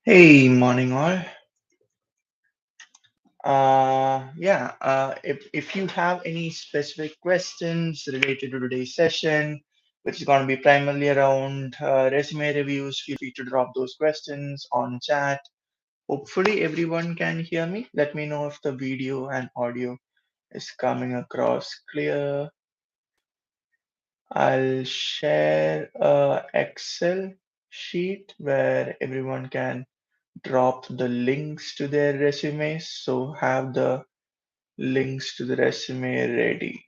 Hey, morning all. If you have any specific questions related to today's session, which is going to be primarily around resume reviews, feel free to drop those questions on chat. Hopefully, everyone can hear me. Let me know if the video and audio is coming across clear. I'll share a Excel sheet where everyone can drop the links to their resumes. So have the links to the resume ready.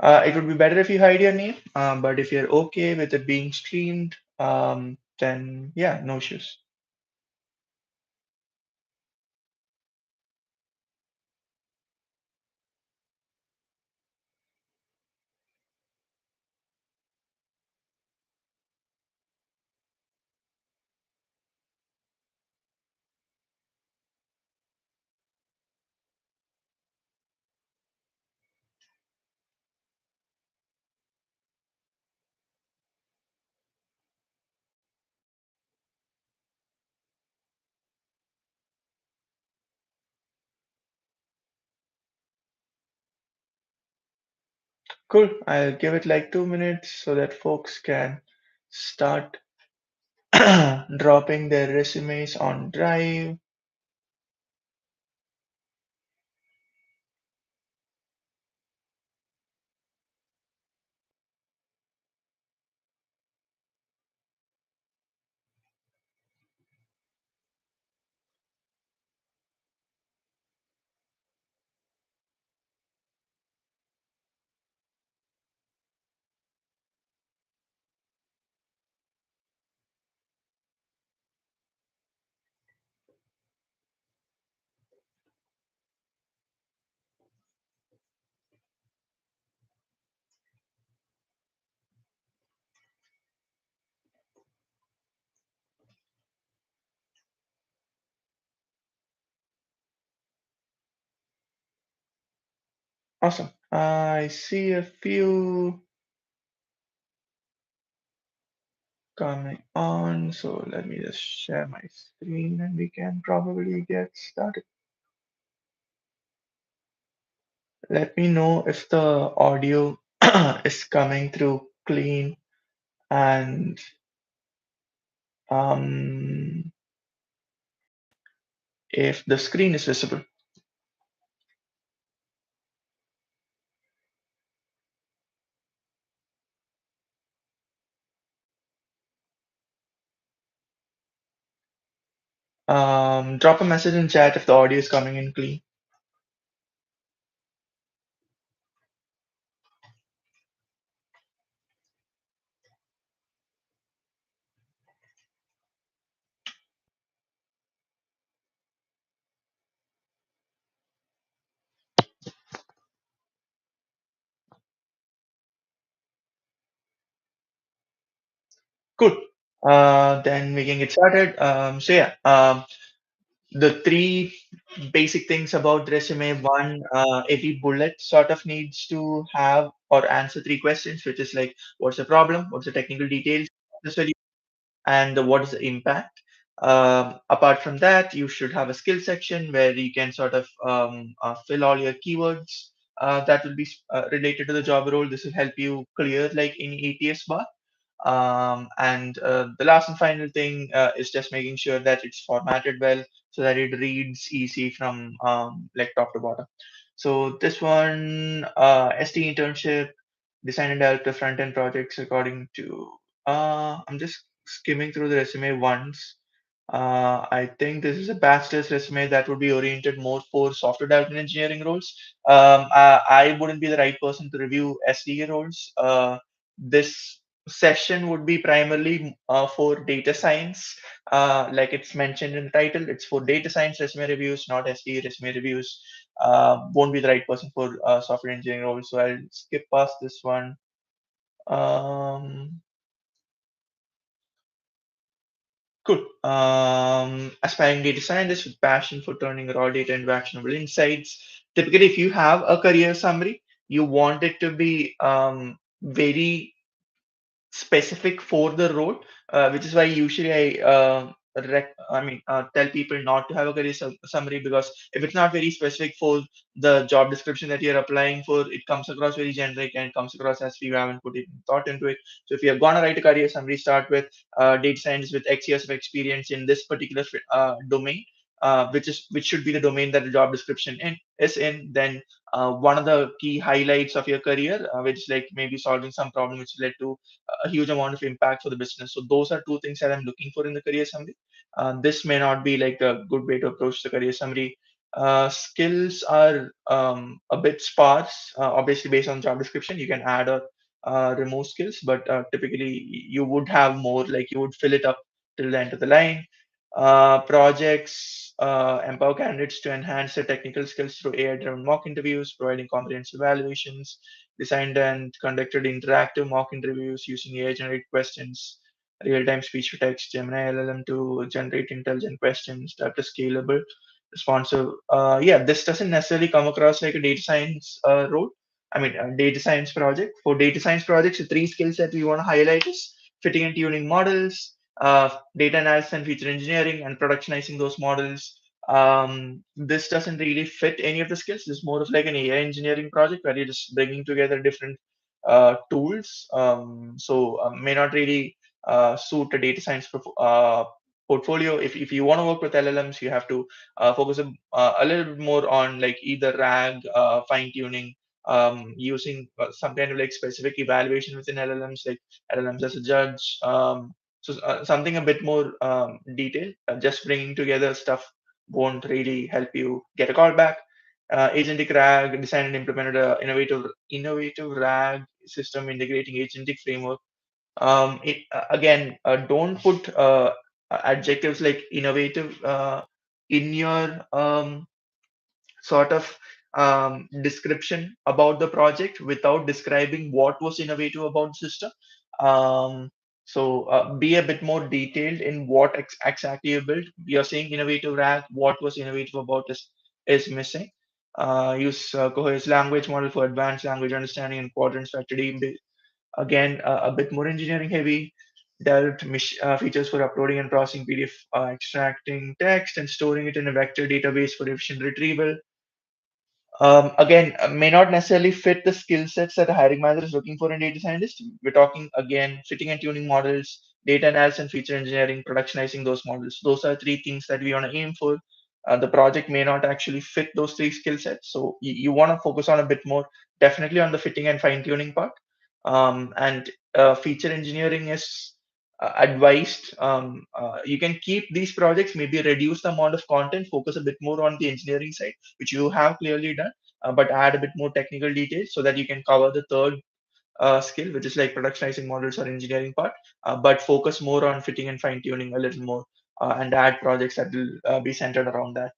It would be better if you hide your name, but if you're okay with it being streamed, then yeah, no issues. Cool. I'll give it like 2 minutes so that folks can start dropping their resumes on Drive. Awesome. I see a few coming on, so let me just share my screen and we can probably get started. Let me know if the audio is coming through clean and if the screen is visible. Drop a message in chat if the audio is coming in clean. Cool. Then we can get started. The three basic things about resume. One, every bullet sort of needs to have or answer three questions, which is like, what's the problem? What's the technical details of the solution? And what is the impact. Apart from that, you should have a skill section where you can sort of fill all your keywords that will be related to the job role. This will help you clear like any ATS bar. And the last and final thing is just making sure that it's formatted well so that it reads easy from like top to bottom. So this one, ST internship, design and develop the front end projects according to. I'm just skimming through the resume once. I think this is a bachelor's resume that would be oriented more for software development engineering roles. I wouldn't be the right person to review SDA roles. This session would be primarily for data science. Like it's mentioned in the title, it's for data science resume reviews, not SDA resume reviews. Won't be the right person for software engineering roles, so I'll skip past this one. Um, Cool. Aspiring data scientist with passion for turning raw data into actionable insights. Typically, if you have a career summary, you want it to be very specific for the role, which is why usually I tell people not to have a career summary, because if it's not very specific for the job description that you're applying for, it comes across very generic and it comes across as you haven't put it thought into it. So if you're gonna write a career summary, start with data science with X years of experience in this particular domain. Which should be the domain that the job description is in. Then one of the key highlights of your career, which is like maybe solving some problem which led to a huge amount of impact for the business. So those are two things that I'm looking for in the career summary. This may not be like a good way to approach the career summary. Skills are a bit sparse. Obviously, based on job description, you can add or remove skills, but typically you would have more. Like you would fill it up till the end of the line. Projects empower candidates to enhance their technical skills through AI-driven mock interviews, providing comprehensive evaluations, designed and conducted interactive mock interviews using AI-generated questions, real-time speech-to-text, Gemini LLM to generate intelligent questions that are scalable, responsive. Yeah, this doesn't necessarily come across like a data science role. A data science project. For data science projects, the three skills that we want to highlight is fitting and tuning models, data analysis and feature engineering, and productionizing those models. This doesn't really fit any of the skills. It's more of like an AI engineering project where you're just bringing together different tools. May not really suit a data science portfolio. If you want to work with LLMs, you have to focus a little bit more on like either RAG, fine tuning, using some kind of like specific evaluation within LLMs, like LLMs as a judge. Something a bit more detailed. Just bringing together stuff won't really help you get a call back. Agentic RAG designed and implemented a innovative RAG system integrating agentic framework. Again, don't put adjectives like innovative in your sort of description about the project without describing what was innovative about the system. Be a bit more detailed in what exactly you built. You're saying innovative RAG, what was innovative about this is missing. Use Cohere's language model for advanced language understanding and quadrant strategy. Again, a bit more engineering heavy. Developed features for uploading and processing PDF, extracting text and storing it in a vector database for efficient retrieval. Again, may not necessarily fit the skill sets that a hiring manager is looking for in data scientist. We're talking again, fitting and tuning models, data analysis and feature engineering, productionizing those models. Those are three things that we want to aim for. The project may not actually fit those three skill sets, so you want to focus on a bit more, definitely on the fitting and fine tuning part. And feature engineering is advised. You can keep these projects, maybe reduce the amount of content, focus a bit more on the engineering side, which you have clearly done, but add a bit more technical details so that you can cover the third skill, which is like productionizing models or engineering part, but focus more on fitting and fine tuning a little more, and add projects that will be centered around that.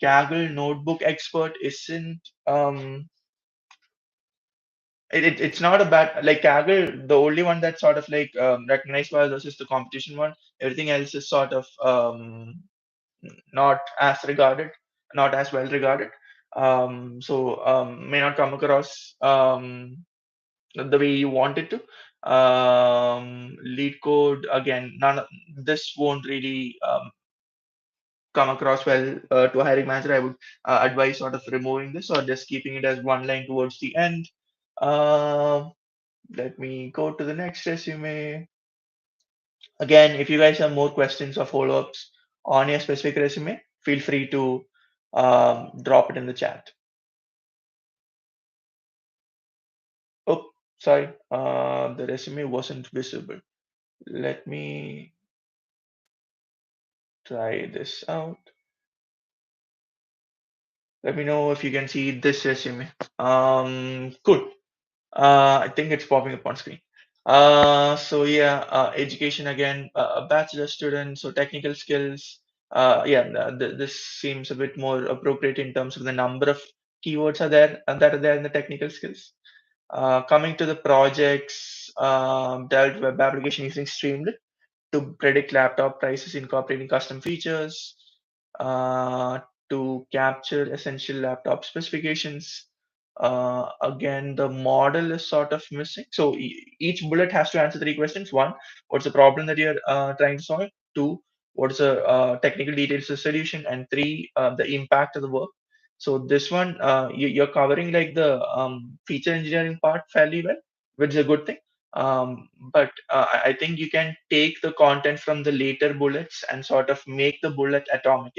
Kaggle Notebook Expert isn't it's not a bad like Kaggle. The only one that's sort of like recognized by others is the competition one. Everything else is sort of not as regarded, not as well regarded. May not come across the way you want it to. Lead code again. This won't really come across well to a hiring manager. I would advise sort of removing this or just keeping it as one line towards the end. Um Let me go to the next resume. Again, if you guys have more questions or follow-ups on your specific resume, feel free to drop it in the chat. Oh, sorry, the resume wasn't visible. Let me try this out. Let me know if you can see this resume. Cool. I think it's popping up on screen. Education again, a bachelor student, so technical skills. This seems a bit more appropriate in terms of the number of keywords are there that are there in the technical skills. Coming to the projects, developed web application using Streamlit to predict laptop prices, incorporating custom features, uh, to capture essential laptop specifications. Again, the model is sort of missing. So each bullet has to answer three questions. One, what's the problem that you're trying to solve? Two, what's the technical details of the solution? And three, the impact of the work. So this one, you're covering like the feature engineering part fairly well, which is a good thing. But I think you can take the content from the later bullets and sort of make the bullet atomic.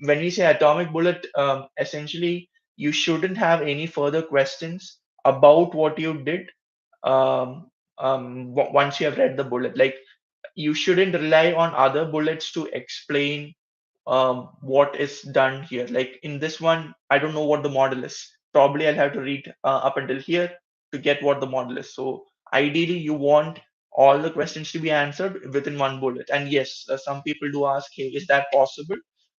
When we say atomic bullet, essentially you shouldn't have any further questions about what you did once you have read the bullet. Like you shouldn't rely on other bullets to explain what is done here. Like in this one, I don't know what the model is. Probably I'll have to read up until here to get what the model is. So ideally, you want all the questions to be answered within one bullet. And yes, some people do ask, hey, is that possible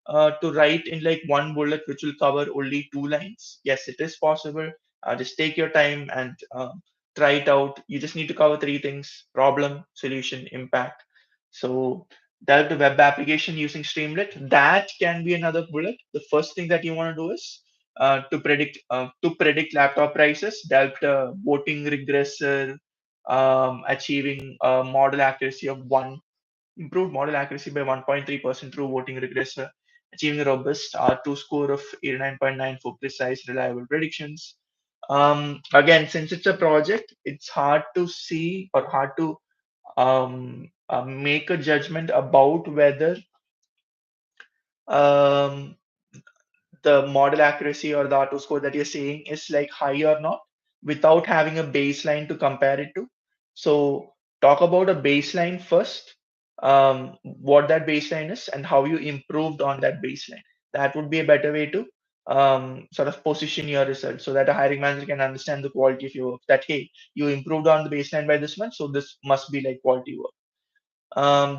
to write in like one bullet which will cover only two lines? Yes, it is possible. Just take your time and try it out. You just need to cover three things: problem, solution, impact. So develop the web application using Streamlit. That can be another bullet. The first thing that you want to do is to predict laptop prices. Develop the voting regressor, achieving a model accuracy of one improved model accuracy by 1.3% through voting regressor, achieving a robust R2 score of 89.9 for precise, reliable predictions. Again, since it's a project, it's hard to see or hard to make a judgment about whether um, the model accuracy or the auto score that you're seeing is like high or not without having a baseline to compare it to. So talk about a baseline first, what that baseline is and how you improved on that baseline. That would be a better way to sort of position your results so that a hiring manager can understand the quality of your work. That hey, you improved on the baseline by this much, so this must be like quality work.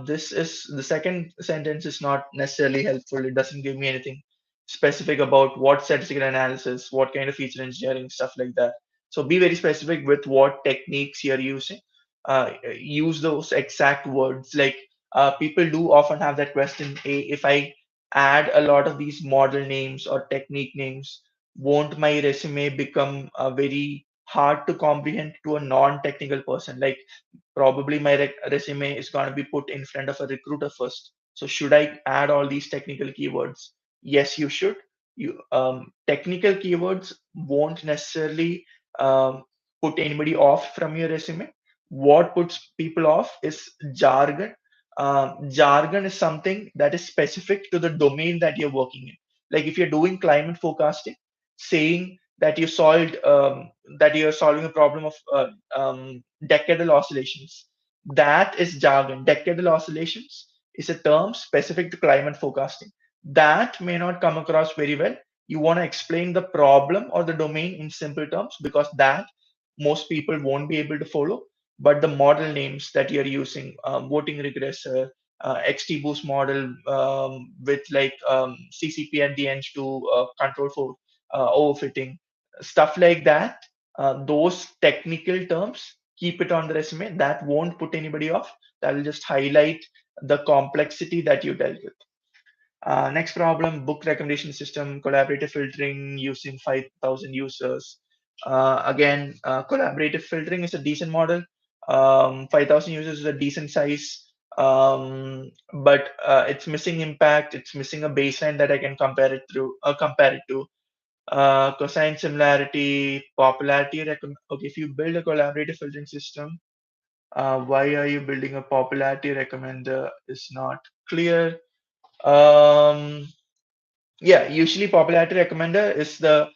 This is the second sentence is not necessarily helpful. It doesn't give me anything specific about what statistical analysis, what kind of feature engineering, stuff like that. So be very specific with what techniques you're using. Use those exact words. Like people do often have that question: hey, if I add a lot of these model names or technique names, won't my resume become very hard to comprehend to a non-technical person? Like probably my resume is going to be put in front of a recruiter first. So should I add all these technical keywords? Yes, you should. You technical keywords won't necessarily put anybody off from your resume. What puts people off is jargon. Jargon is something that is specific to the domain that you're working in. Like if you're doing climate forecasting, saying that you're solving a problem of decadal oscillations. That is jargon. Decadal oscillations is a term specific to climate forecasting. That may not come across very well. You want to explain the problem or the domain in simple terms because that most people won't be able to follow. But the model names that you're using, voting regressor, XGBoost model with like CCP at the end to control for overfitting, stuff like that, those technical terms, keep it on the resume. That won't put anybody off. That will just highlight the complexity that you dealt with. Next problem, book recommendation system, collaborative filtering using 5,000 users. Again, collaborative filtering is a decent model. 5,000 users is a decent size, but it's missing impact. It's missing a baseline that I can compare it to. Cosine similarity, popularity. Okay, if you build a collaborative filtering system, why are you building a popularity recommender is not clear. Um, yeah, usually popularity recommender is a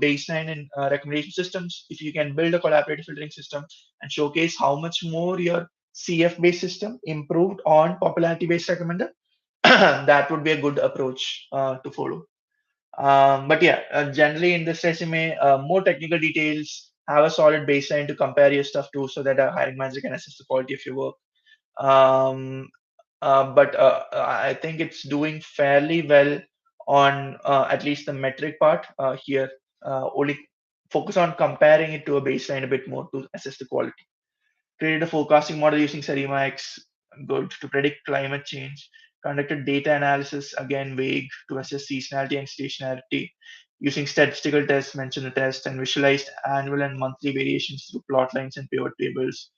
baseline in recommendation systems. If you can build a collaborative filtering system and showcase how much more your CF based system improved on popularity based recommender, that would be a good approach to follow. But yeah, generally in this resume, more technical details, have a solid baseline to compare your stuff to so that a hiring manager can assess the quality of your work. Um, but I think it's doing fairly well on at least the metric part here. Only focus on comparing it to a baseline a bit more to assess the quality. Created a forecasting model using Serima X, good, to predict climate change. Conducted data analysis, again vague, to assess seasonality and stationarity. Using statistical tests, mentioned the test, and visualized annual and monthly variations through plot lines and pivot tables.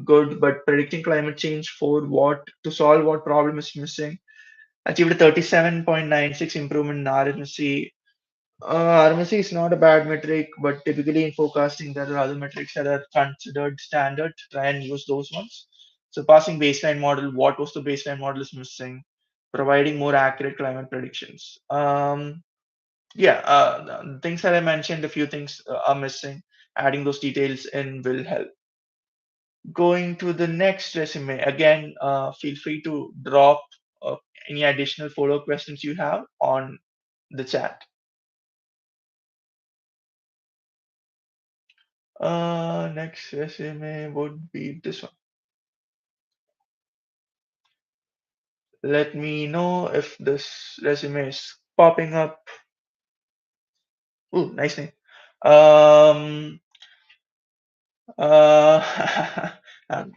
Good, but predicting climate change for what, to solve what problem is missing. Achieved a 37.96 improvement in RMC. RMC is not a bad metric, but typically in forecasting, there are other metrics that are considered standard. Try and use those ones. So, passing baseline model, what was the baseline model is missing? Providing more accurate climate predictions. Yeah, the things that I mentioned, a few things are missing. Adding those details in will help. Going to the next resume, again, feel free to drop uh, any additional follow-up questions you have on the chat. Next resume would be this one. Let me know if this resume is popping up. Ooh, nice name. Um, Uh, um,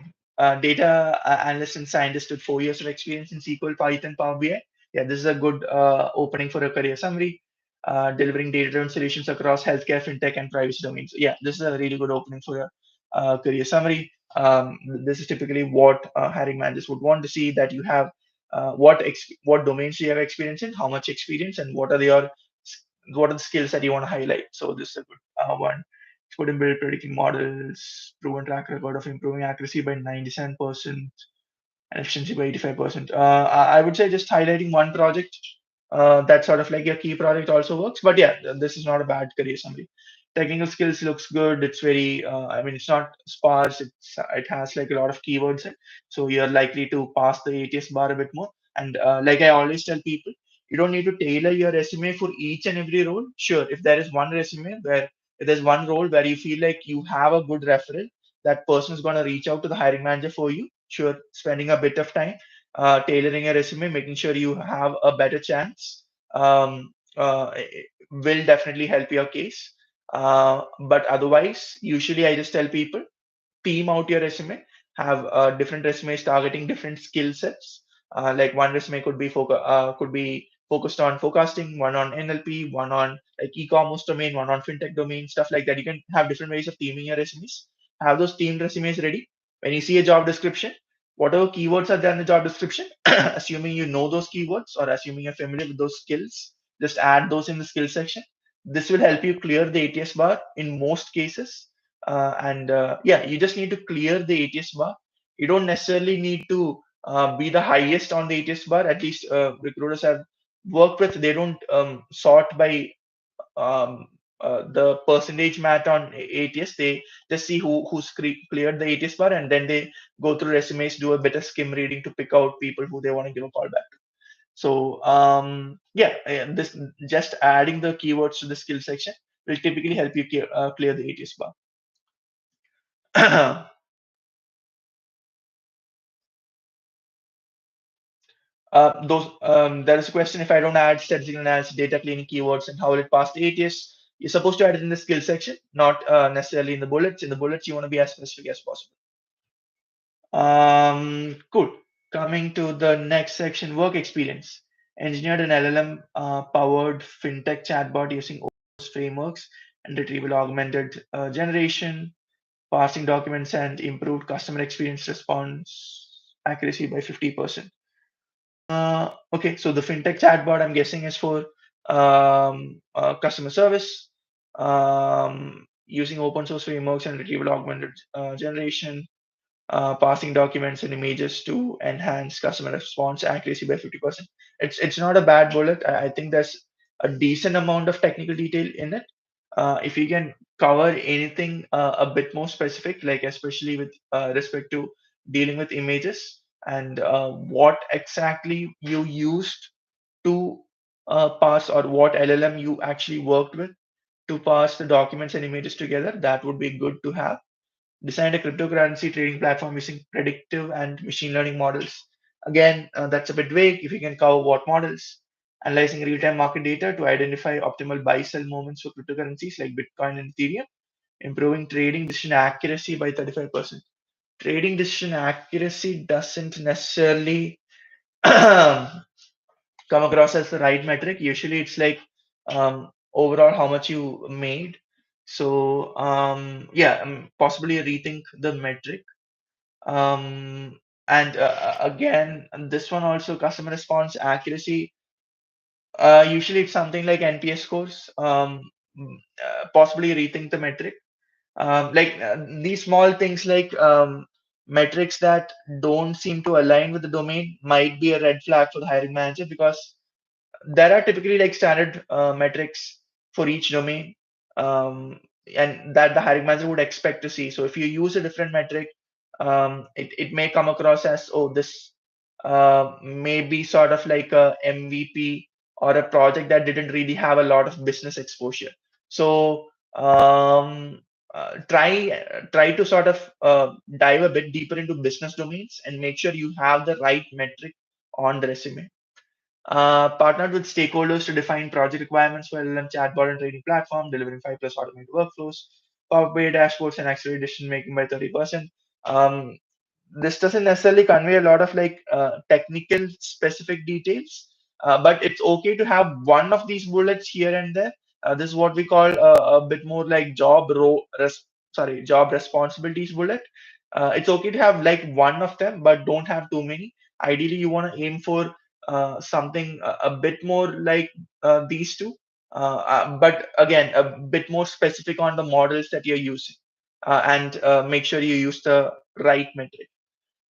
data analyst and scientist with 4 years of experience in SQL, Python, Power BI. Yeah, this is a good opening for a career summary. Delivering data-driven solutions across healthcare, fintech, and privacy domains. Yeah, this is a really good opening for a career summary. This is typically what hiring managers would want to see, that you have what domains do you have experience in, how much experience, and what are the skills that you want to highlight. So this is a good one. Code and build predicting models, proven track record of improving accuracy by 97% and efficiency by 85%. I would say just highlighting one project, that's sort of like your key project also works. But yeah, this is not a bad career summary. Technical skills looks good. It's very, I mean, it's not sparse. It has like a lot of keywords, so you're likely to pass the ATS bar a bit more. And like I always tell people, you don't need to tailor your resume for each and every role. Sure, if there is one resume where if there's one role where you feel like you have a good referral, that person is going to reach out to the hiring manager for you. Sure, spending a bit of time tailoring a resume, making sure you have a better chance, will definitely help your case. But otherwise, usually I just tell people, team out your resume, have different resumes targeting different skill sets. Like one resume could be focused on forecasting, one on NLP, one on like e-commerce domain, one on fintech domain, stuff like that. You can have different ways of teaming your resumes. Have those teamed resumes ready. When you see a job description, whatever keywords are there in the job description, assuming you know those keywords or assuming you're familiar with those skills, just add those in the skill section. This will help you clear the ATS bar in most cases. And yeah, you just need to clear the ATS bar. You don't necessarily need to be the highest on the ATS bar. At least recruiters have worked with, they don't sort by um, the percentage match on ATS. They just see who's cleared the ATS bar, and then they go through resumes, do a bit of skim reading to pick out people who they want to give a call back to. So yeah, this just adding the keywords to the skill section will typically help you clear the ATS bar. Those There is a question, if I don't add statistical analysis, data cleaning keywords, and how will it pass the ATS? You're supposed to add it in the skill section, not necessarily in the bullets. In the bullets, you want to be as specific as possible. Cool. Coming to the next section, work experience. Engineered an LLM powered fintech chatbot using open source frameworks and retrieval augmented generation, passing documents and improved customer experience response accuracy by 50%. Okay, so the fintech chatbot, I'm guessing, is for customer service, using open source frameworks and retrieval augmented generation, passing documents and images to enhance customer response accuracy by 50%. It's not a bad bullet. I think there's a decent amount of technical detail in it. If you can cover anything a bit more specific, like especially with respect to dealing with images and what exactly you used to pass, or what LLM you actually worked with to pass the documents and images together, that would be good to have. Designed a cryptocurrency trading platform using predictive and machine learning models. Again, that's a bit vague. If you can cover what models, analyzing real-time market data to identify optimal buy-sell moments for cryptocurrencies like Bitcoin and Ethereum, improving trading decision accuracy by 35%. Trading decision accuracy doesn't necessarily come across as the right metric. Usually, it's like overall how much you made. So yeah, possibly rethink the metric. And again, this one also customer response accuracy. Usually, it's something like NPS scores. Possibly rethink the metric. These small things like metrics that don't seem to align with the domain might be a red flag for the hiring manager because there are typically like standard metrics for each domain, um, and that the hiring manager would expect to see. So if you use a different metric, it may come across as, oh, this may be sort of like a MVP or a project that didn't really have a lot of business exposure. So try to sort of dive a bit deeper into business domains and make sure you have the right metric on the resume. Partnered with stakeholders to define project requirements for LLM chatbot and training platform, delivering 5 plus automated workflows, Power BI dashboards, and accelerate decision making by 30%. Um, this doesn't necessarily convey a lot of like technical specific details, but it's okay to have one of these bullets here and there. This is what we call a bit more like job responsibilities bullet. It's okay to have like one of them, but don't have too many. Ideally, you want to aim for something a bit more like these two, but again, a bit more specific on the models that you're using, and make sure you use the right metric.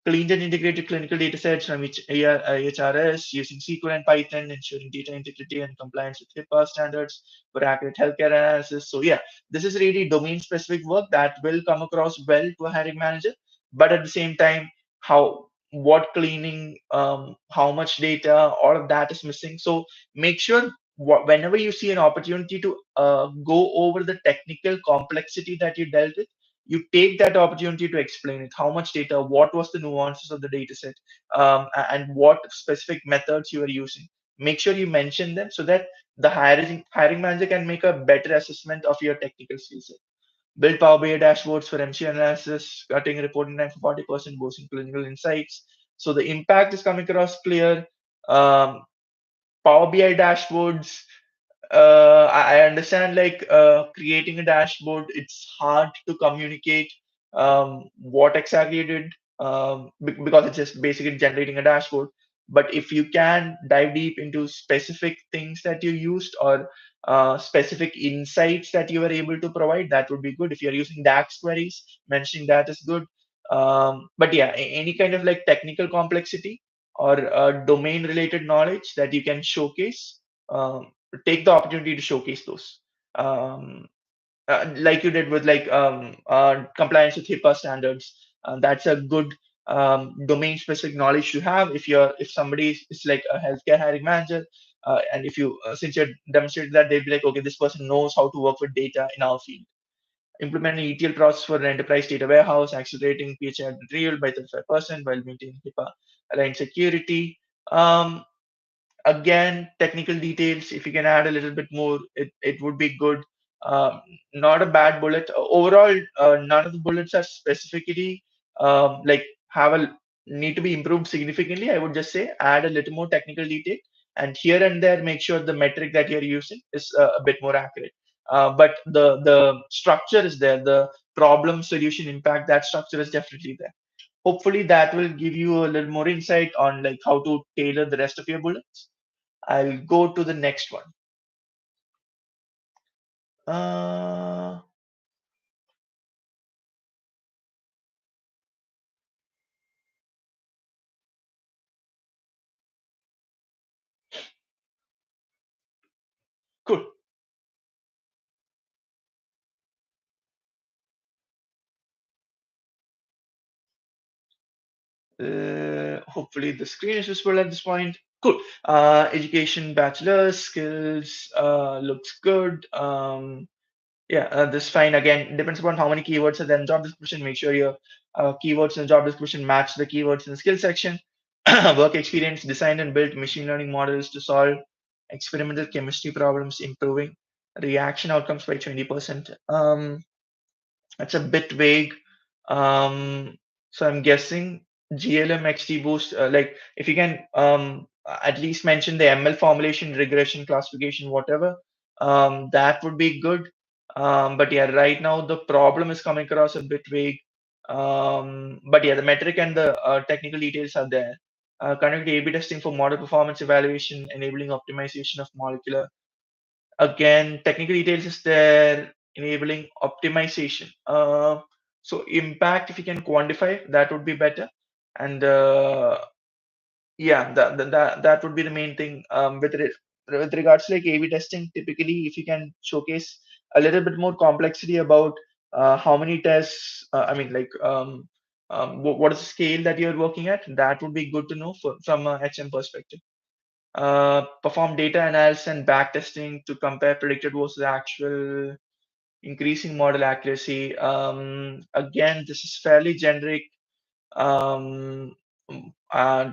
Cleaned and integrated clinical data sets from each HRS using SQL and Python, ensuring data integrity and compliance with HIPAA standards for accurate healthcare analysis. So yeah, this is really domain specific work that will come across well to a hiring manager, but at the same time, what cleaning, how much data, all of that is missing. So make sure whenever you see an opportunity to go over the technical complexity that you dealt with, you take that opportunity to explain it. How much data, what was the nuances of the data set, and what specific methods you are using. Make sure you mention them so that the hiring manager can make a better assessment of your technical skill set. Build Power BI dashboards for MC analysis, cutting reporting time for 40%, boosting clinical insights. So the impact is coming across clear. Um, Power BI dashboards, I understand like creating a dashboard, it's hard to communicate what exactly you did, because it's just basically generating a dashboard. But if you can dive deep into specific things that you used, or specific insights that you were able to provide, that would be good. If you're using DAX queries, mentioning that is good. But yeah, any kind of like technical complexity or domain related knowledge that you can showcase, take the opportunity to showcase those, like you did with like compliance with HIPAA standards. That's a good domain specific knowledge to have if somebody is like a healthcare hiring manager, and if you since you demonstrated that, they'll be like, okay, this person knows how to work with data in our field. Implement an ETL process for an enterprise data warehouse, accelerating PHI retrieval by 35% while maintaining HIPAA aligned security. Again, technical details, if you can add a little bit more, it would be good. Not a bad bullet. Overall, none of the bullets are specifically like have a need to be improved significantly. I would just say add a little more technical detail, and here and there make sure the metric that you're using is a bit more accurate. But the structure is there. The problem solution impact, that structure is definitely there. Hopefully that will give you a little more insight on like how to tailor the rest of your bullets. I'll go to the next one. Uh, cool. Hopefully the screen is visible at this point. Cool. Education, bachelor's, skills, looks good. Yeah, this is fine. Again, depends upon how many keywords are there in job description. Make sure your keywords in the job description match the keywords in the skill section. Work experience, designed and built machine learning models to solve experimental chemistry problems improving, reaction outcomes by 20%. That's a bit vague. Um, so I'm guessing GLM XT like if you can at least mention the ML formulation, regression, classification, whatever, that would be good. But yeah, right now the problem is coming across a bit vague. But yeah, the metric and the technical details are there. Conduct A/B testing for model performance evaluation, enabling optimization of molecular. Again, technical details is there, enabling optimization. So impact, if you can quantify, that would be better. And yeah, that would be the main thing. With regards to like A/B testing, typically, if you can showcase a little bit more complexity about how many tests, what is the scale that you're working at, that would be good to know from a HM perspective. Perform data analysis and back testing to compare predicted versus actual, increasing model accuracy. Again, this is fairly generic. Um, uh,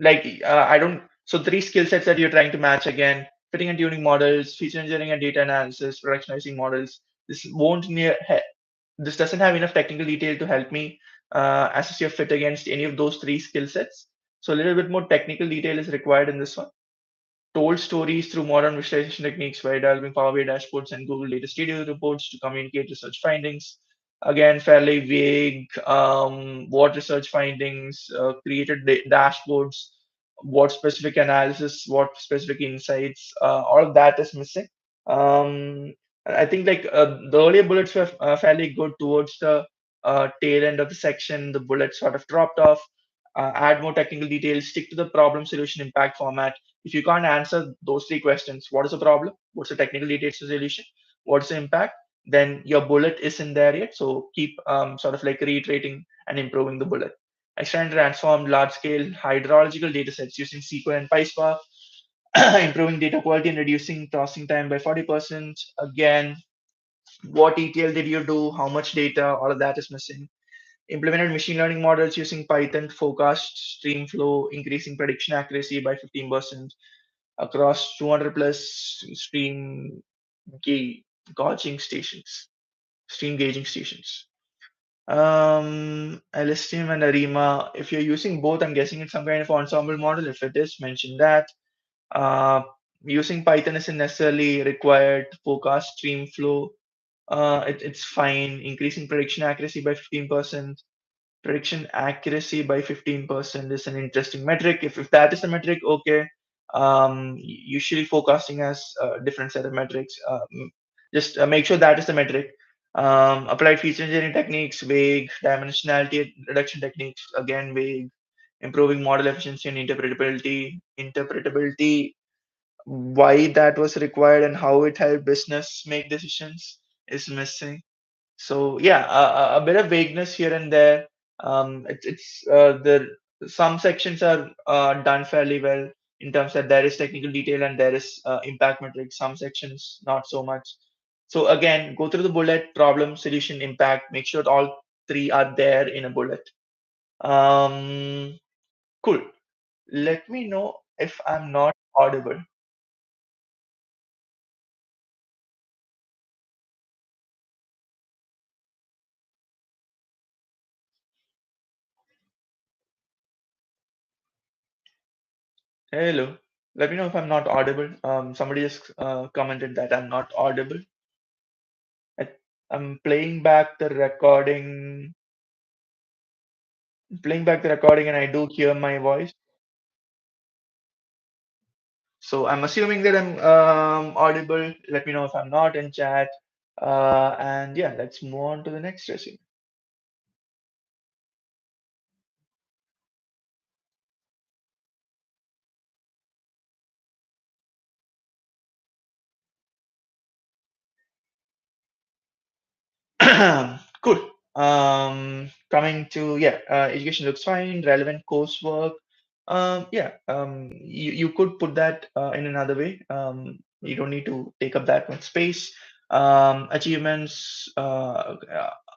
I don't. So three skill sets that you're trying to match again: fitting and tuning models, feature engineering and data analysis, productionizing models. This won't near. This doesn't have enough technical detail to help me assess your fit against any of those three skill sets. So a little bit more technical detail is required in this one. Told stories through modern visualization techniques by developing Power BI dashboards and Google Data Studio reports to communicate research findings. Again, fairly vague. What research findings, created dashboards, what specific analysis, what specific insights, all of that is missing. Um, I think like the earlier bullets were fairly good towards the tail end of the section. The bullets sort of dropped off. Add more technical details, stick to the problem solution impact format. If you can't answer those three questions, what is the problem? What's the technical details to solution? What's the impact? Then your bullet isn't there yet. So keep sort of like reiterating and improving the bullet. Extend and transform large scale hydrological data sets using SQL and PySpark, improving data quality and reducing processing time by 40%. Again, what ETL did you do? How much data? All of that is missing. Implemented machine learning models using Python to forecast stream flow, increasing prediction accuracy by 15% across 200 plus stream gauging stations, stream gauging stations. LSTM and ARIMA, if you're using both, I'm guessing it's some kind of ensemble model. If it is, mention that. Uh, Using Python isn't necessarily required to forecast stream flow. It's fine. Increasing prediction accuracy by 15%. Prediction accuracy by 15% is an interesting metric. If that is the metric, okay. Usually forecasting has a different set of metrics. Just make sure that is the metric. Applied feature engineering techniques, vague. Dimensionality reduction techniques, again vague. Improving model efficiency and interpretability. Interpretability, why that was required and how it helped business make decisions is missing. So yeah, a bit of vagueness here and there. The some sections are done fairly well in terms that there is technical detail and there is impact metrics. Some sections not so much. So again, go through the bullet: problem, solution, impact. Make sure all three are there in a bullet. Um, cool. Let me know if I'm not audible. Hello. Let me know if I'm not audible. Somebody just commented that I'm not audible. I, I'm playing back the recording, and I do hear my voice. So I'm assuming that I'm audible. Let me know if I'm not in chat. And yeah, let's move on to the next resume. Cool. Coming to yeah, education looks fine. Relevant coursework. You could put that in another way. You don't need to take up that much space. Achievements.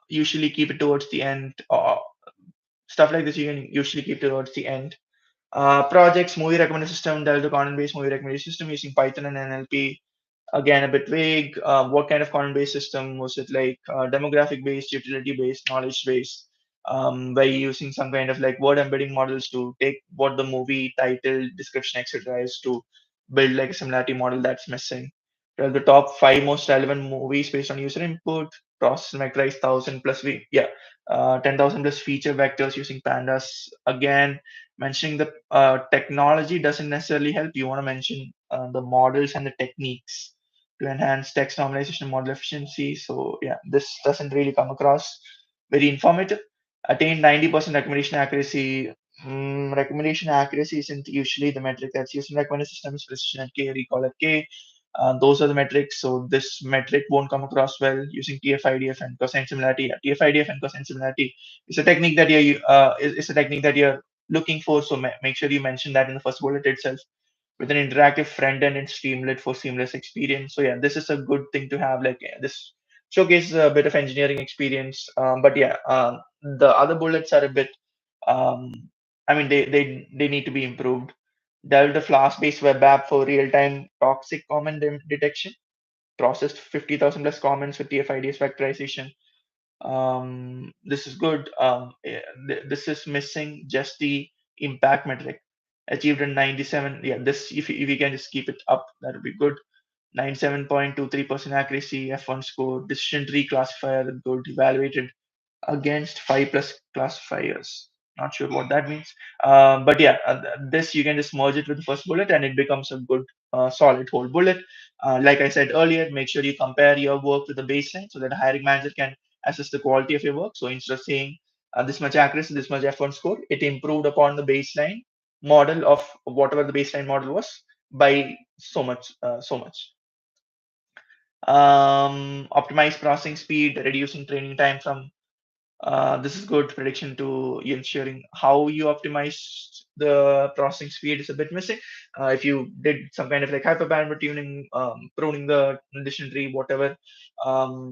Usually keep it towards the end. Stuff like this you can usually keep towards the end. Projects, movie recommender system, Delta content-based movie recommendation system using Python and NLP. Again, a bit vague. What kind of content-based system was it? Like demographic-based, utility-based, knowledge-based? By using some kind of like word embedding models to take what the movie title, description, etc. is to build like a similarity model that's missing. Well, the top five most relevant movies based on user input, process and vectorize 10,000 plus feature vectors using pandas. Again, mentioning the technology doesn't necessarily help. You want to mention the models and the techniques to enhance text normalization and model efficiency. So yeah, this doesn't really come across very informative. Attain 90% recommendation accuracy. Recommendation accuracy isn't usually the metric that's used in recommender systems. Precision at K, recall at K. Those are the metrics. So this metric won't come across well using TF-IDF and cosine similarity. Yeah, TF-IDF and cosine similarity is a technique that is a technique that you're looking for. So make sure you mention that in the first bullet itself with an interactive front end and Streamlit for seamless experience. So yeah, this is a good thing to have. Like this showcases a bit of engineering experience. But yeah, the other bullets are a bit. Um, I mean, they need to be improved. Developed a Flask-based web app for real-time toxic comment detection. Processed 50,000 plus comments with TF-IDS vectorization. This is good. This is missing just the impact metric achieved in 97. Yeah, this if you can just keep it up, that would be good. 97.23% accuracy, F1 score, decision tree classifier, good, evaluated against 5 plus classifiers. Not sure what that means. But yeah, this you can just merge it with the first bullet and it becomes a good solid whole bullet. Like I said earlier, make sure you compare your work with the baseline so that a hiring manager can assess the quality of your work. So instead of saying this much accuracy, this much F1 score, it improved upon the baseline model of whatever the baseline model was by so much, so much. Optimize processing speed, reducing training time from this is good prediction to ensuring how you optimize the processing speed is a bit missing. If you did some kind of like hyperbandwidth tuning, pruning the condition tree, whatever,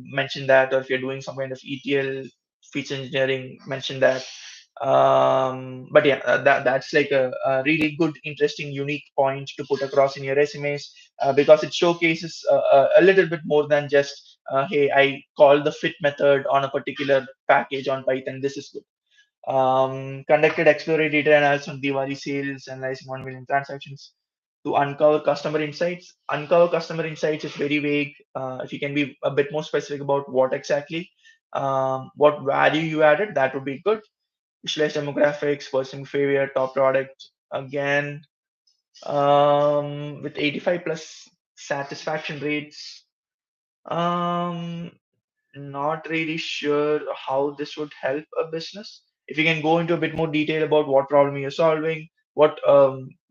mention that, or if you're doing some kind of ETL feature engineering, mention that. But yeah, that's like a really good, interesting, unique point to put across in your resumes because it showcases a little bit more than just hey, I call the fit method on a particular package on Python. This is good. Conducted exploratory data analysis on Diwali sales, analyzing 1 million transactions to uncover customer insights. Uncover customer insights is very vague. If you can be a bit more specific about what exactly, what value you added, that would be good. Visualize demographics, person behavior, top product. Again, with 85 plus satisfaction rates. Um, Not really sure how this would help a business. If you can go into a bit more detail about what problem you're solving, what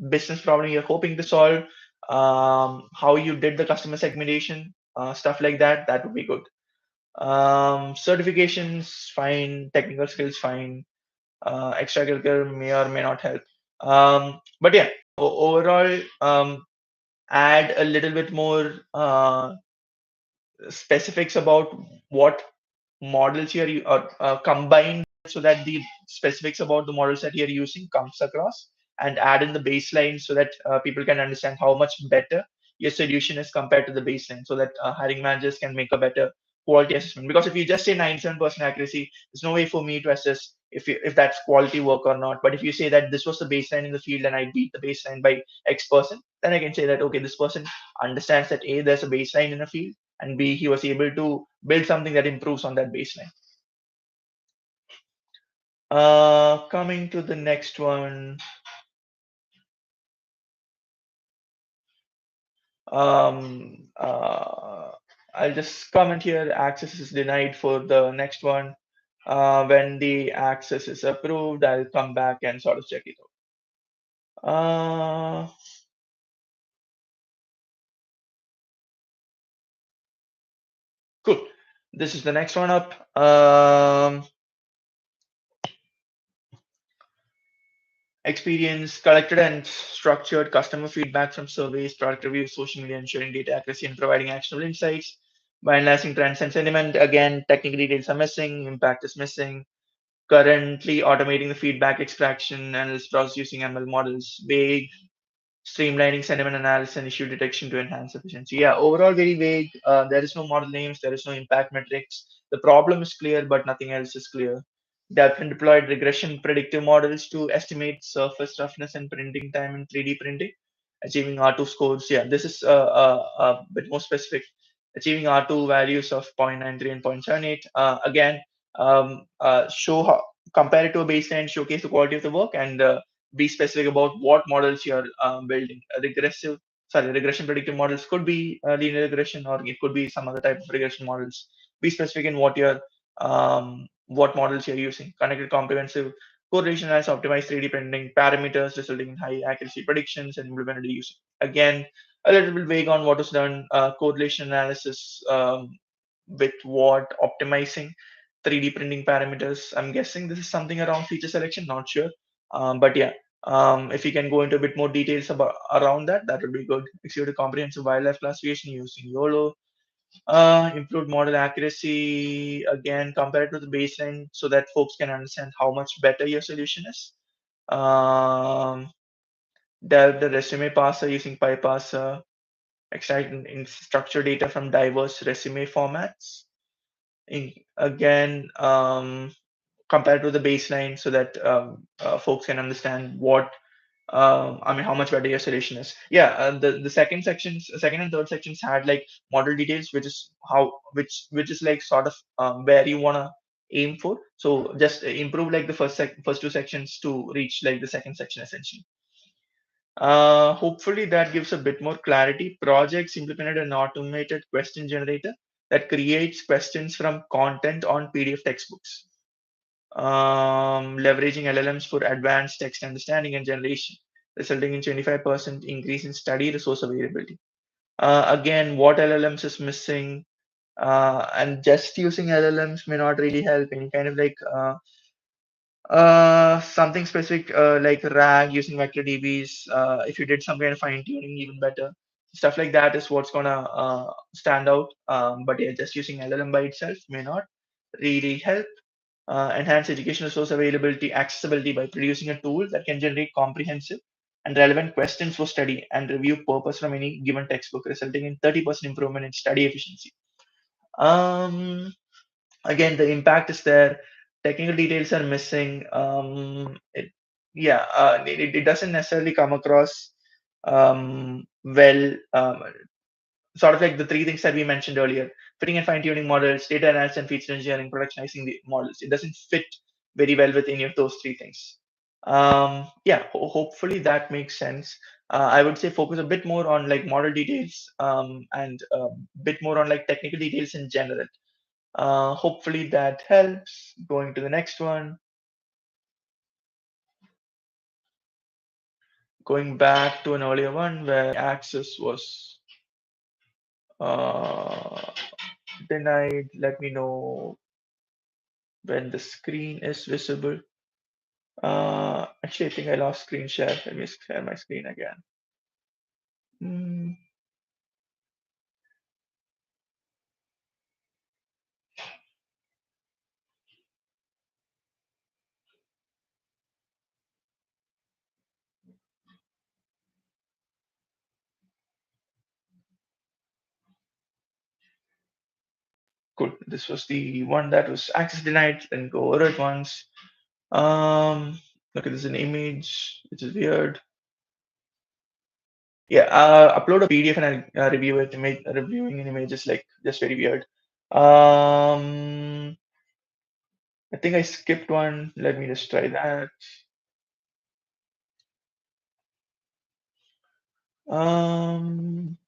business problem you're hoping to solve, how you did the customer segmentation, stuff like that, that would be good. Certifications, fine. Technical skills, fine. Extracurricular may or may not help. But yeah, overall, add a little bit more specifics about what models here are combined so that the specifics about the models that you're using comes across and add in the baseline so that people can understand how much better your solution is compared to the baseline so that hiring managers can make a better quality assessment because if you just say 97% accuracy there's no way for me to assess if that's quality work or not but if you say that this was the baseline in the field and I beat the baseline by x%, then I can say that okay, this person understands that a there's a baseline in a field and B, he was able to build something that improves on that baseline. Coming to the next one, um, uh, I'll just comment here. Access is denied for the next one. When the access is approved, I'll come back and sort of check it out. Cool. This is the next one up. Experience collected and structured customer feedback from surveys, product reviews, social media, ensuring data accuracy and providing actionable insights by analyzing trends and sentiment. Again, technical details are missing, impact is missing. currently automating the feedback extraction and is process using ML models. Vague, streamlining sentiment analysis and issue detection to enhance efficiency. Yeah, overall very vague. There is no model names, there is no impact metrics. The problem is clear, but nothing else is clear. Developed and deployed regression predictive models to estimate surface roughness and printing time in 3D printing, achieving R2 scores. Yeah, this is a bit more specific. Achieving R2 values of 0.93 and 0.78. Again, show how, compare it to a baseline, showcase the quality of the work, and be specific about what models you're building. Regression predictive models could be linear regression, or it could be some other type of regression models. Be specific in what models you're using. Connected comprehensive correlation analysis optimized 3D printing parameters, resulting in high accuracy predictions and implemented use. Again, a little bit vague on what was done. Correlation analysis with what optimizing 3D printing parameters. I'm guessing this is something around feature selection, not sure. But yeah, if you can go into a bit more details about around that, that would be good. Execute a comprehensive wildlife classification using YOLO. Improved model accuracy, again, compared to the baseline so that folks can understand how much better your solution is. Um, Develop the resume parser using PyParser, extract in structured data from diverse resume formats. Again, compared to the baseline so that folks can understand how much better your solution is. Yeah, the second and third sections had like model details, which is which is like sort of where you wanna aim for. So just improve like the first two sections to reach like the second section essentially. Hopefully that gives a bit more clarity. Projects implemented an automated question generator that creates questions from content on PDF textbooks, leveraging LLMs for advanced text understanding and generation, resulting in 25% increase in study resource availability. Again, what LLMs is missing, and just using LLMs may not really help. Any kind of like something specific like RAG using vector DBs. If you did some kind of fine tuning, even better. Stuff like that is what's gonna stand out. But yeah, just using LLM by itself may not really help. Enhance educational resource availability, accessibility by producing a tool that can generate comprehensive and relevant questions for study and review purpose from any given textbook, resulting in 30% improvement in study efficiency. Um, Again, the impact is there. Technical details are missing. It doesn't necessarily come across well. Sort of like the three things that we mentioned earlier: fitting and fine-tuning models, data analysis and feature engineering, productionizing the models. It doesn't fit very well with any of those three things. Hopefully that makes sense. I would say focus a bit more on like model details and a bit more on like technical details in general. Hopefully that helps. Going to the next one. Going back to an earlier one where access was uh, denied. Let me know when the screen is visible. Actually, I think I lost screen share. Let me share my screen again. Hmm, cool. This was the one that was access denied. Then go over it once. Look, there's an image, which is weird. Yeah, upload a PDF and I'll review it. Reviewing an image is like just very weird. Um, I think I skipped one. Let me just try that. Um,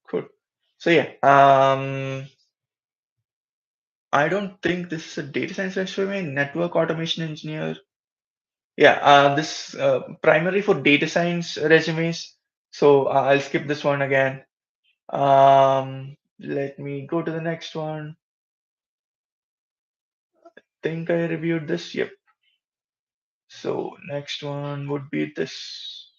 cool. So yeah, I don't think this is a data science resume. Network automation engineer. Yeah, this primary for data science resumes. So I'll skip this one again. Let me go to the next one. Think I reviewed this. Yep. So next one would be this.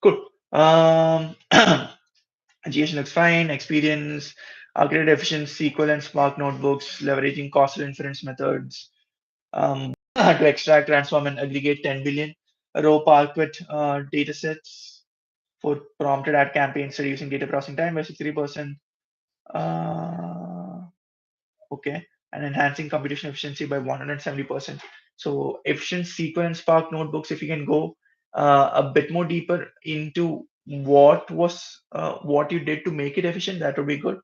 Cool. GS looks fine. Experience, upgraded efficiency, SQL and Spark notebooks, leveraging causal inference methods to extract, transform, and aggregate 10 billion row Parquet data sets for prompted ad campaigns, reducing data processing time by 63%. Uh, okay, and enhancing computation efficiency by 170%. So efficient SQL and Spark notebooks, if you can go a bit more deeper into what you did to make it efficient, that would be good.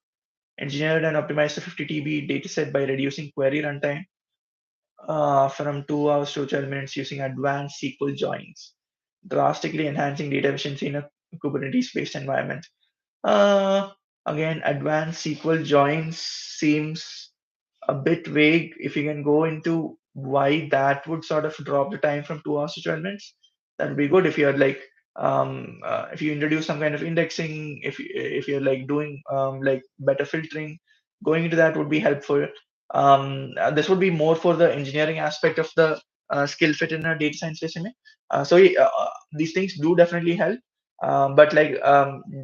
Engineered and optimized the 50 TB dataset by reducing query runtime from 2 hours to 12 minutes using advanced SQL joins, drastically enhancing data efficiency in a Kubernetes-based environment. Uh, Again, advanced SQL joins seems a bit vague. If you can go into why that would sort of drop the time from 2 hours to 12 minutes, that would be good. If you're like, if you introduce some kind of indexing, if you're like doing like better filtering, going into that would be helpful. This would be more for the engineering aspect of the skill fit in a data science resume. These things do definitely help. But like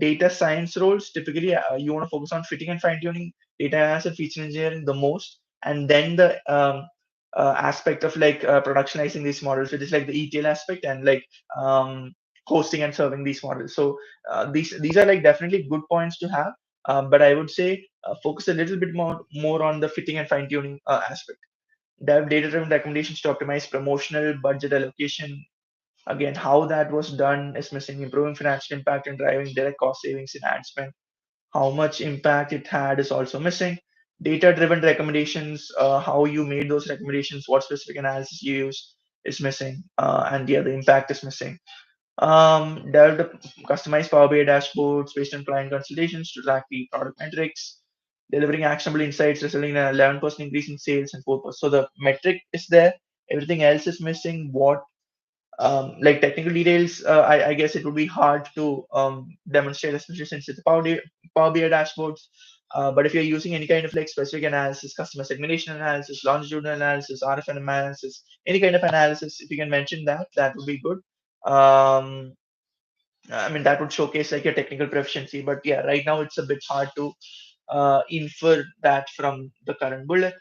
data science roles, typically you want to focus on fitting and fine tuning data analysis and feature engineering the most, and then the aspect of like productionizing these models, which is like the ETL aspect and like um, hosting and serving these models. So these are like definitely good points to have, but I would say focus a little bit more on the fitting and fine tuning aspect. Dev data driven recommendations to optimize promotional budget allocation. Again, how that was done is missing. Improving financial impact and driving direct cost savings in ad spend, how much impact it had is also missing. Data driven recommendations, how you made those recommendations, what specific analysis you used is missing, and yeah, the impact is missing. Developed customized Power BI dashboards based on client consultations to track the product metrics, delivering actionable insights resulting in an 11% increase in sales and 4%. So the metric is there, everything else is missing. What like technical details, I guess it would be hard to demonstrate, especially since it's a Power BI dashboards. But if you're using any kind of like specific analysis, customer segmentation analysis, longitudinal analysis, RFM analysis, any kind of analysis, if you can mention that, that would be good. Um, I mean, that would showcase like your technical proficiency. But yeah, right now it's a bit hard to infer that from the current bullet.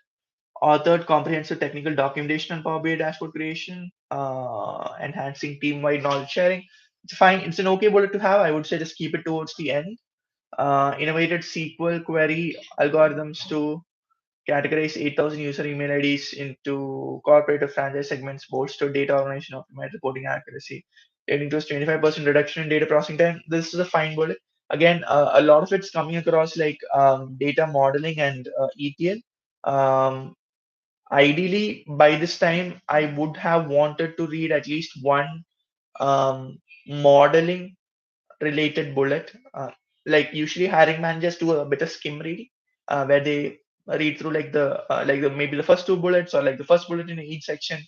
Authored comprehensive technical documentation on Power BI dashboard creation, enhancing team-wide knowledge sharing. It's fine. It's an okay bullet to have. I would say just keep it towards the end. Innovated SQL query algorithms to categorize 8,000 user email IDs into corporate or franchise segments, bolster data organization, optimize reporting accuracy, leading to a 25% reduction in data processing time. This is a fine bullet. Again, a lot of it's coming across like data modeling and ETL. Um, Ideally, by this time, I would have wanted to read at least one modeling related bullet. Like usually, hiring managers do a bit of skim reading, where they read through like the maybe the first two bullets or like the first bullet in each section.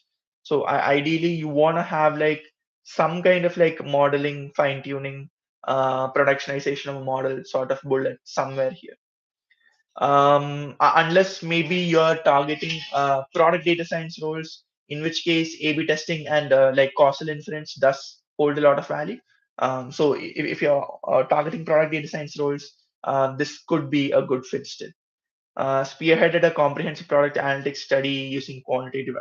So ideally, you want to have like some kind of like modeling, fine tuning, productionization of a model sort of bullet somewhere here, unless maybe you're targeting product data science roles, in which case A/B testing and like causal inference does hold a lot of value. So if you're targeting product data science roles, this could be a good fit still. Spearheaded a comprehensive product analytics study using quantitative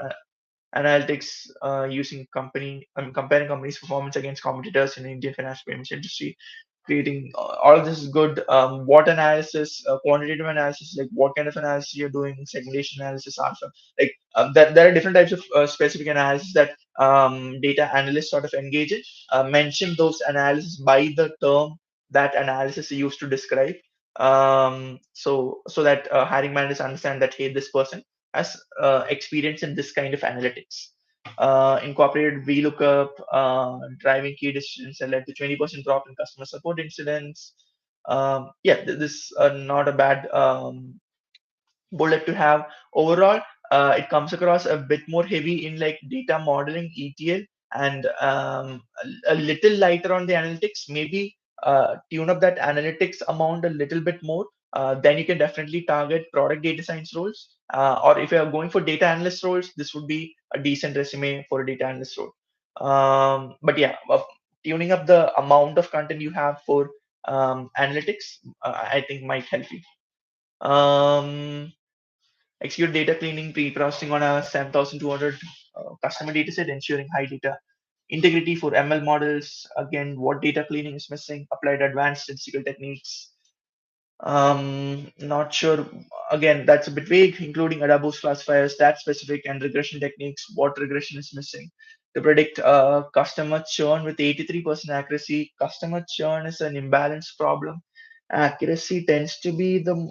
analytics, using comparing companies' performance against competitors in the Indian financial payments industry, creating all of this is good. What analysis, quantitative analysis, like what kind of analysis you're doing, segmentation analysis, alpha, like there are different types of specific analysis that data analysts sort of engage in. Mention those analysis by the term that analysis is used to describe. So that hiring managers understand that hey, this person has experience in this kind of analytics. Incorporated VLOOKUP, driving key decisions, and led to 20% drop in customer support incidents. Yeah, this is not a bad bullet to have. Overall, it comes across a bit more heavy in like data modeling, ETL, and a little lighter on the analytics. Maybe tune up that analytics amount a little bit more. Then you can definitely target product data science roles. Or if you're going for data analyst roles, this would be a decent resume for a data analyst role. But yeah, tuning up the amount of content you have for analytics, I think might help you. Um, Execute data cleaning, pre-processing on a 7,200 customer dataset, ensuring high data integrity for ML models. Again, what data cleaning is missing? Applied advanced statistical techniques. Not sure. Again, that's a bit vague, including Adabo's classifiers, stat specific, and regression techniques. What regression is missing? To predict customer churn with 83% accuracy. Customer churn is an imbalance problem. Accuracy tends to be the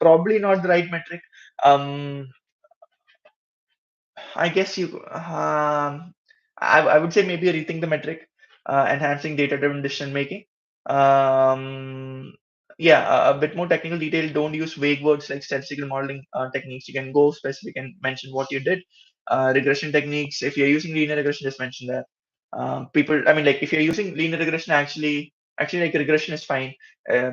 probably not the right metric. Um, I guess I would say maybe rethink the metric, enhancing data-driven decision making. Um, yeah, a bit more technical detail. Don't use vague words like statistical modeling techniques. You can go specific and mention what you did. Regression techniques. If you're using linear regression, just mention that. I mean, like if you're using linear regression, actually, like regression is fine.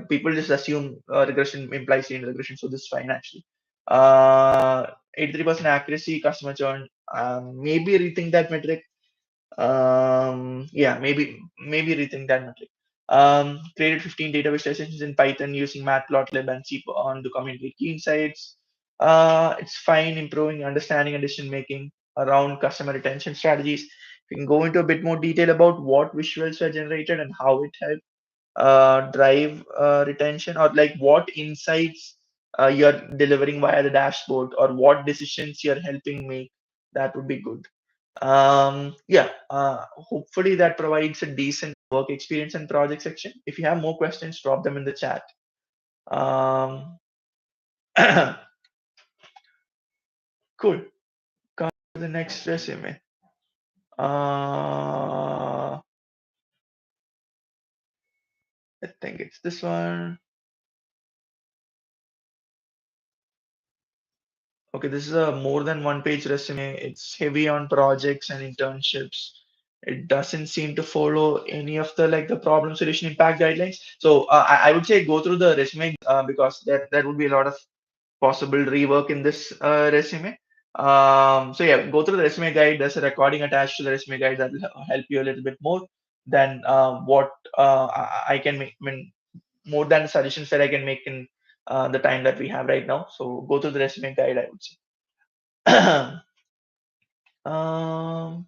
People just assume regression implies linear regression, so this is fine actually. 83% accuracy, customer churn. Maybe rethink that metric. Yeah, maybe rethink that metric. Created 15 data visualizations in Python using Matplotlib and Cpon to communicate key insights. It's fine improving understanding and decision making around customer retention strategies. We can go into a bit more detail about what visuals were generated and how it helped drive retention, or like what insights you're delivering via the dashboard, or what decisions you're helping make. That would be good. Yeah, hopefully that provides a decent work experience and project section. If you have more questions, drop them in the chat. Um, cool. Come to the next resume. I think it's this one. Okay, this is a more than one page resume. It's heavy on projects and internships. It doesn't seem to follow any of the like the problem solution impact guidelines. So I would say go through the resume because there would be a lot of possible rework in this resume. So yeah, go through the resume guide. There's a recording attached to the resume guide that will help you a little bit more than what I can make. I mean, more than the suggestions that I can make in the time that we have right now. So go through the resume guide, I would say. um,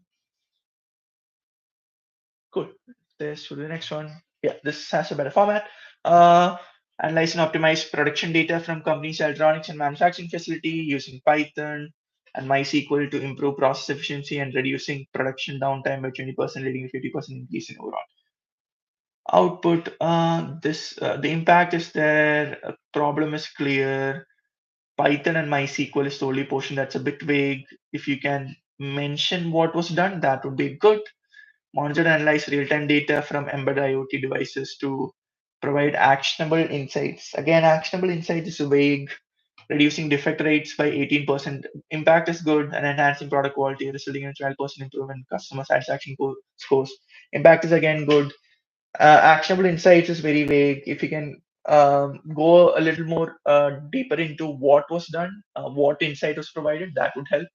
cool. This should be the next one. Yeah, this has a better format. Uh, Analyze and optimize production data from companies' electronics and manufacturing facility using Python and MySQL to improve process efficiency and reducing production downtime by 20%, leading to 50% increase in overall output. The impact is there. Problem is clear. Python and MySQL is the only portion that's a bit vague. If you can mention what was done, that would be good. Monitor and analyze real-time data from embedded IoT devices to provide actionable insights. Again, actionable insight is vague. Reducing defect rates by 18%. Impact is good, and enhancing product quality, resulting in 12% improvement in customer satisfaction scores. Impact is again good. Actionable insights is very vague. If you can go a little more deeper into what was done, what insight was provided, that would help.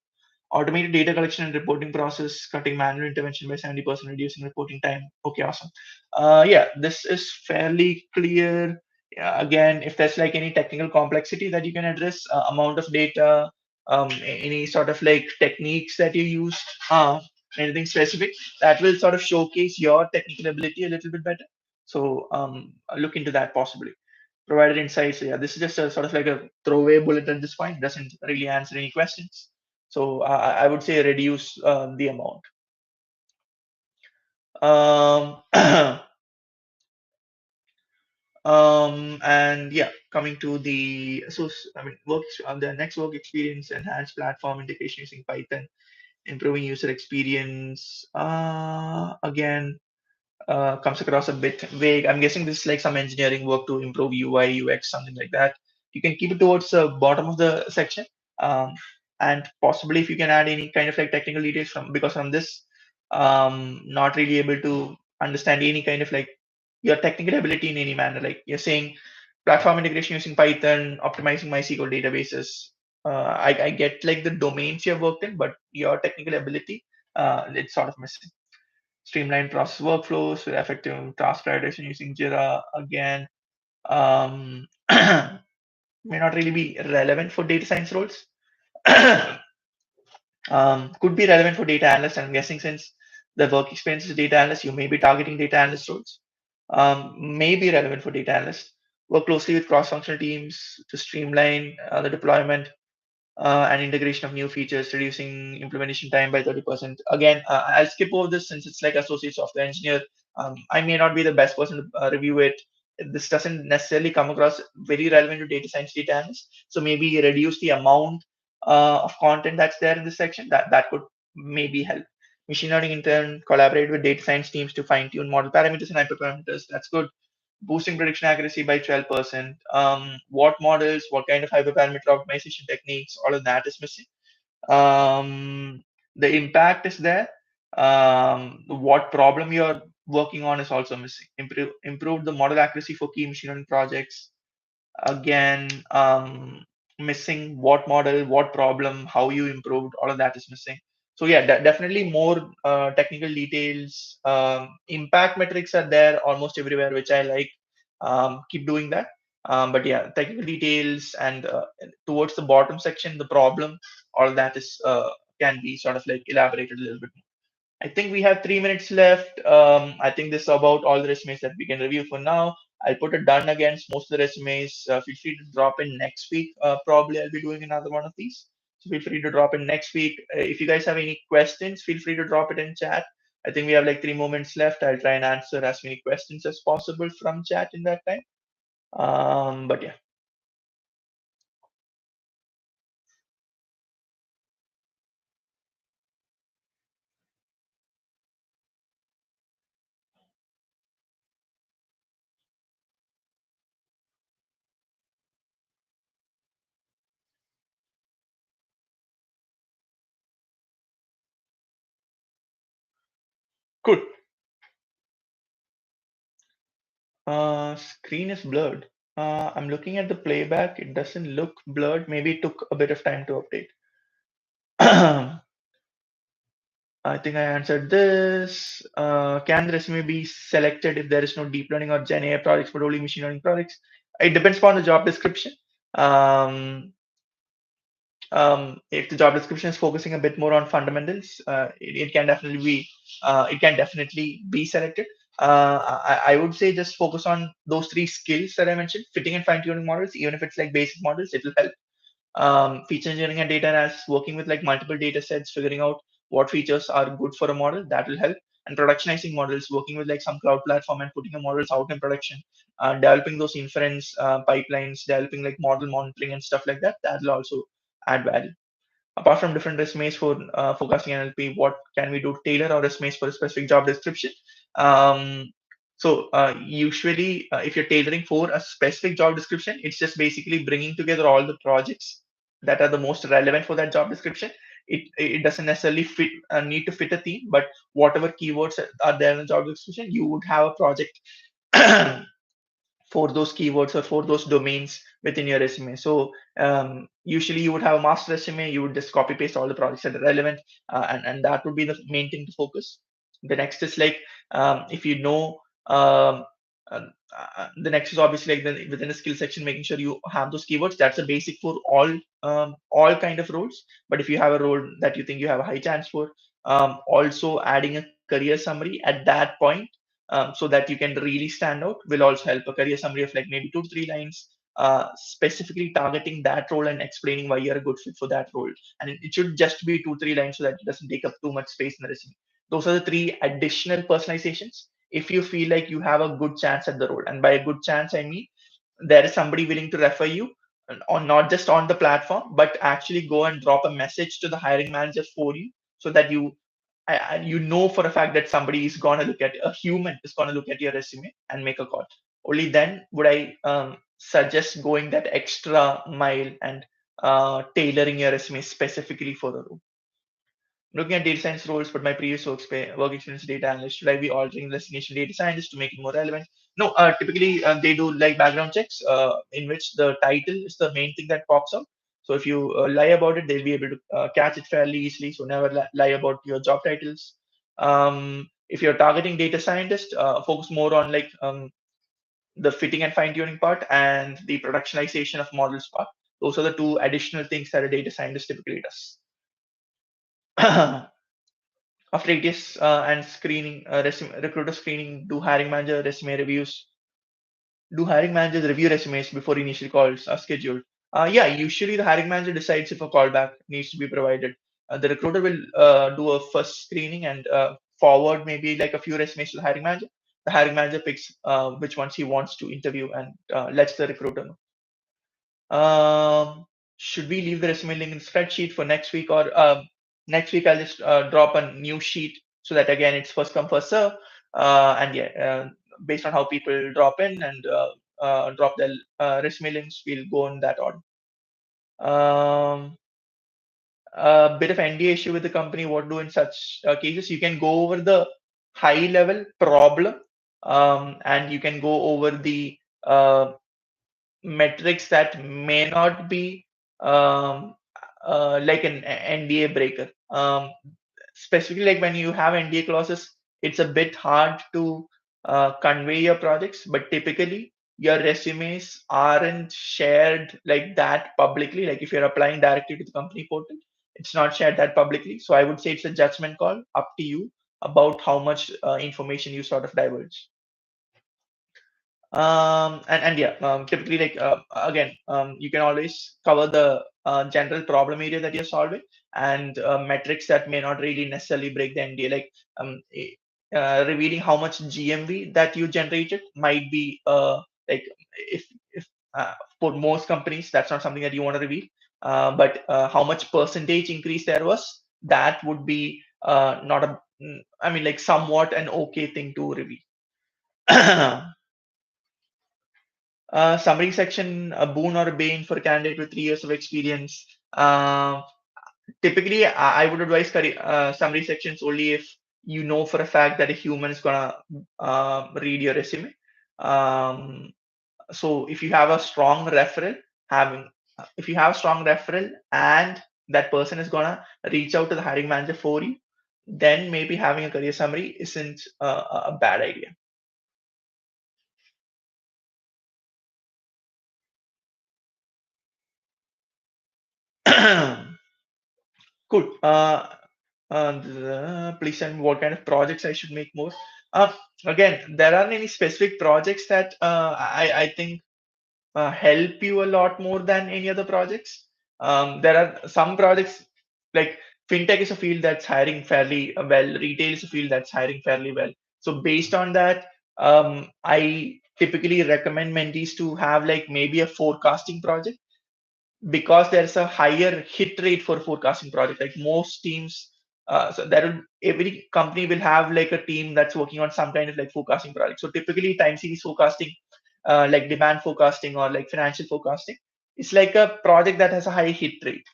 Automated data collection and reporting process, cutting manual intervention by 70%, reducing reporting time. Okay, awesome. Yeah, this is fairly clear. Yeah, again, if there's like any technical complexity that you can address, amount of data, any sort of like techniques that you used, anything specific, that will sort of showcase your technical ability a little bit better. So look into that possibly. Provided insights. So yeah, this is just a sort of like a throwaway bullet at this point. Doesn't really answer any questions. So I would say reduce the amount. Um, and yeah, coming to the I mean works on the next work experience, enhanced platform integration using Python, improving user experience. Again, comes across a bit vague. I'm guessing this is like some engineering work to improve UI, UX, something like that. You can keep it towards the bottom of the section. Um, and possibly if you can add any kind of like technical details from, because from this, not really able to understand any kind of like your technical ability in any manner. Like you're saying platform integration using Python, optimizing MySQL databases. I get like the domains you've worked in, but your technical ability, it's sort of missing. streamline process workflows with effective task prioritization using Jira. Again, um, may not really be relevant for data science roles. Could be relevant for data analysts. I'm guessing since the work experience is data analyst, you may be targeting data analyst roles. May be relevant for data analysts. Work closely with cross-functional teams to streamline the deployment and integration of new features, reducing implementation time by 30%. Again, I'll skip over this since it's like associate software engineer. I may not be the best person to review it. This doesn't necessarily come across very relevant to data science data analysts. So maybe reduce the amount of content that's there in this section. That could maybe help. Machine learning in turn collaborate with data science teams to fine tune model parameters and hyperparameters. That's good. Boosting prediction accuracy by 12%. What models, what kind of hyperparameter optimization techniques, all of that is missing. The impact is there. What problem you're working on is also missing. Improve the model accuracy for key machine learning projects. Again, missing what model, what problem, how you improved, all of that is missing. So yeah, definitely more technical details. Impact metrics are there almost everywhere, which I like. Keep doing that. But yeah, technical details and towards the bottom section, the problem, all that is can be sort of like elaborated a little bit. I think we have 3 minutes left. I think this is about all the resumes that we can review for now. I'll put a done against most of the resumes. Feel free to drop in next week. Probably I'll be doing another one of these. So feel free to drop in next week. If you guys have any questions, feel free to drop it in chat. I think we have like 3 more minutes left. I'll try and answer as many questions as possible from chat in that time. But yeah, good. Screen is blurred. I'm looking at the playback. It doesn't look blurred. Maybe it took a bit of time to update. I think I answered this. Can the resume be selected if there is no deep learning or Gen AI projects, but only machine learning projects? It depends upon the job description. Um, if the job description is focusing a bit more on fundamentals, it can definitely be selected. I would say just focus on those three skills that I mentioned: fitting and fine tuning models. Even if it's like basic models, it will help. Feature engineering and data analysis, working with like multiple data sets, figuring out what features are good for a model, that will help. And productionizing models, working with like some cloud platform and putting the models out in production, developing those inference pipelines, developing like model monitoring and stuff like that, that will also add value. Apart from different resumes for forecasting NLP, what can we do to tailor our resumes for a specific job description? Um, Usually, if you're tailoring for a specific job description, it's just basically bringing together all the projects that are the most relevant for that job description. It doesn't necessarily fit need to fit a theme, but whatever keywords are there in the job description, you would have a project for those keywords or for those domains within your resume. So usually you would have a master resume, you would just copy paste all the projects that are relevant, and that would be the main thing to focus. The next is like if you know the next is obviously like within the skill section, making sure you have those keywords. That's a basic for all kind of roles. But if you have a role that you think you have a high chance for, also adding a career summary at that point so that you can really stand out will also help. A career summary of like maybe 2 to 3 lines, specifically targeting that role and explaining why you're a good fit for that role. And it should just be 2 3 lines so that it doesn't take up too much space in the resume. Those are the three additional personalizations if you feel like you have a good chance at the role. And by a good chance, I mean there is somebody willing to refer you on not just on the platform, but actually go and drop a message to the hiring manager for you so that you know for a fact that somebody is going to look at a human is going to look at your resume and make a call. Only then would I suggest going that extra mile and tailoring your resume specifically for the role. Looking at data science roles, but my previous work experience data analyst, should I be altering the designation data scientist to make it more relevant? No, typically they do like background checks in which the title is the main thing that pops up. So if you lie about it, they'll be able to catch it fairly easily. So never lie about your job titles. If you're targeting data scientists, focus more on like the fitting and fine tuning part and the productionization of models part. Those are the two additional things that a data scientist typically does. After ATS and screening, recruiter screening, do hiring managers review resumes before initial calls are scheduled? Yeah, usually the hiring manager decides if a callback needs to be provided. The recruiter will do a first screening and forward maybe like a few resumes to the hiring manager. The hiring manager picks which ones he wants to interview and lets the recruiter know. Should we leave the resume link in spreadsheet for next week, or next week I'll just drop a new sheet so that again it's first come first serve, and yeah, based on how people drop in and drop their resume links, we'll go in that order. Um, a bit of NDA issue with the company. What do in such cases? You can go over the high level problem, and you can go over the metrics that may not be um, like an NDA breaker. Specifically, like when you have NDA clauses, it's a bit hard to convey your projects, but typically your resumes aren't shared like that publicly. Like if you're applying directly to the company portal, it's not shared that publicly. So I would say it's a judgment call up to you about how much information you sort of divulge. And yeah, typically like again, you can always cover the general problem area that you're solving and metrics that may not really necessarily break the NDA. Like revealing how much GMV that you generated might be like if for most companies that's not something that you want to reveal. But how much percentage increase there was, that would be not a I mean like somewhat an okay thing to reveal. Summary section, a boon or a bane for a candidate with 3 years of experience. Typically, I would advise summary sections only if you know for a fact that a human is gonna read your resume. Um, so if you have a strong referral, having if you have a strong referral and that person is gonna reach out to the hiring manager for you, then maybe having a career summary isn't a bad idea. Cool. Please tell me what kind of projects I should make more. Uh, Again, there aren't any specific projects that I think help you a lot more than any other projects. There are some projects like fintech is a field that's hiring fairly well. Retail is a field that's hiring fairly well. So based on that, I typically recommend mentees to have like maybe a forecasting project because there's a higher hit rate for forecasting project. Like most teams, so every company will have like a team that's working on some kind of like forecasting project. So typically, time series forecasting, like demand forecasting or like financial forecasting, it's like a project that has a high hit rate.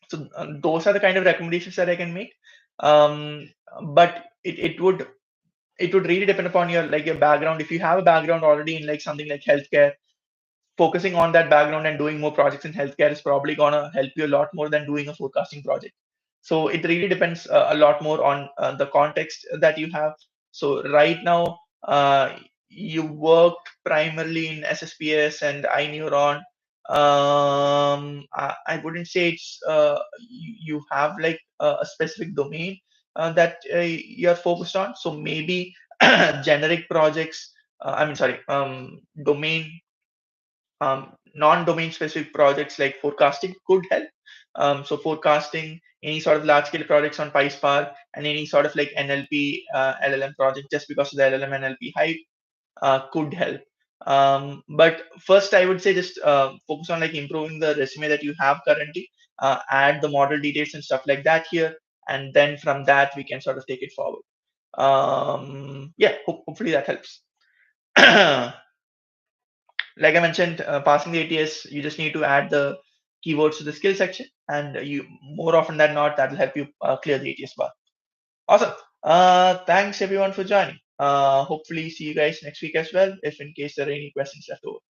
So those are the kind of recommendations that I can make. Um, but it would really depend upon your like your background. If you have a background already in like something like healthcare, focusing on that background and doing more projects in healthcare is probably gonna help you a lot more than doing a forecasting project. So it really depends a lot more on the context that you have. So right now, you worked primarily in SSPS and iNeuron. I wouldn't say it's you have like a specific domain that you're focused on. So maybe generic projects. I mean, sorry, domain non-domain specific projects like forecasting could help. So forecasting any sort of large scale projects on PySpark and any sort of like NLP, LLM project just because of the LLM NLP hype could help. But first, I would say just focus on like improving the resume that you have currently, add the model details and stuff like that here, and then from that we can sort of take it forward. Yeah, hopefully that helps. Like I mentioned, passing the ATS, you just need to add the keywords to the skill section, and you more often than not that will help you clear the ATS bar. Awesome. Thanks everyone for joining. Hopefully see you guys next week as well. If in case there are any questions left over.